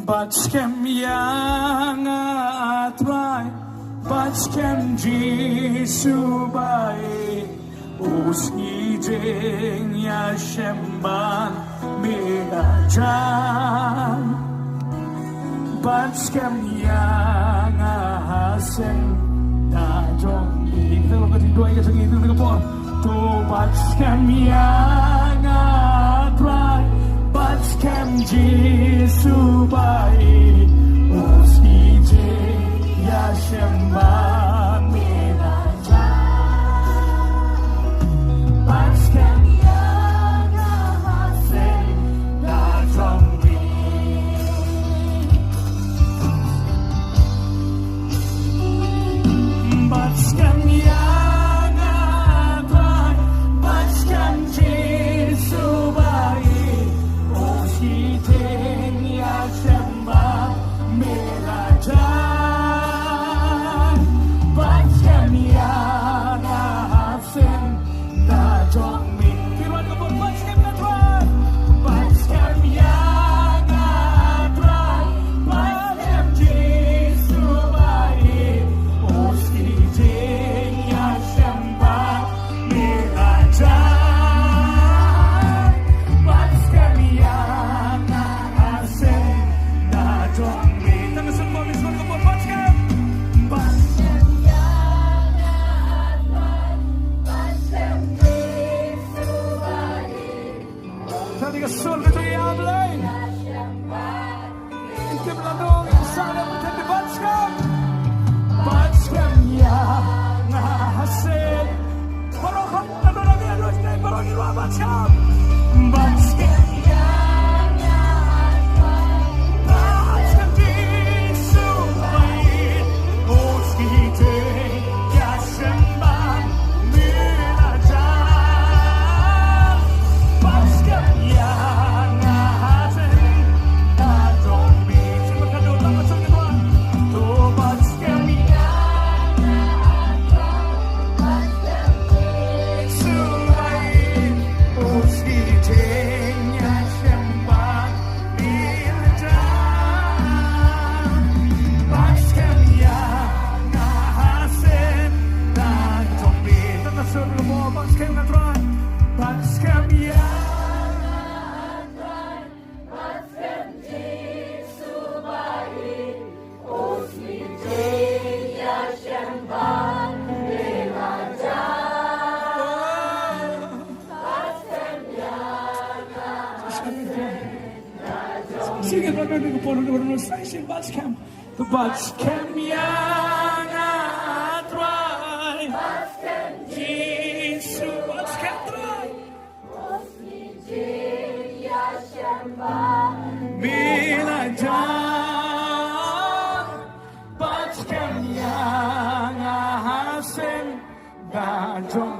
Batskem yang atrai, batskem Jisu bai, uski jeng ya shemban megajan. Batskem yang ahasen tajong di kalau kedua ya segitu dengan pon. Tu batskem yang atrai, batskem Jisu bai, uski jeng ya shemban megajan. Batskem yang ahasen tajong Batskem yang atrai, batskem Jisu bai, uski jeng ya shemban megajan. Batskem yang ahasen tajong min. Firman kebun batskem atrai, batskem yang atrai, batskem Jisu bai, uski jeng ya shemban megajan. Batskem yang ahasen tajong min. Tangan semua firman kebun batskem. Batskem yang atrai, batskem Jisu bai, Tadi ke surga tu yang lain. Itu melalui sana menjadi batskem. Batskem yang hasil barokat dan harus naik baroki dua batskem. Batskem yang batskem Jisu bai, uski jeng ya shemban megajan. Batskem yang hasil tajong min. Firman kedua tangan semua. Tu batskem yang Jisu bai, uski jeng ya shemban megajan. Batskem yang hasil tajong min. Tangan semua batskem atrai, batskem yang Sige, narinig ko po ng station batskem. The batskem yang atrai, batskem Jisu batskem atrai, megajan. Batskem yang ahasen tajong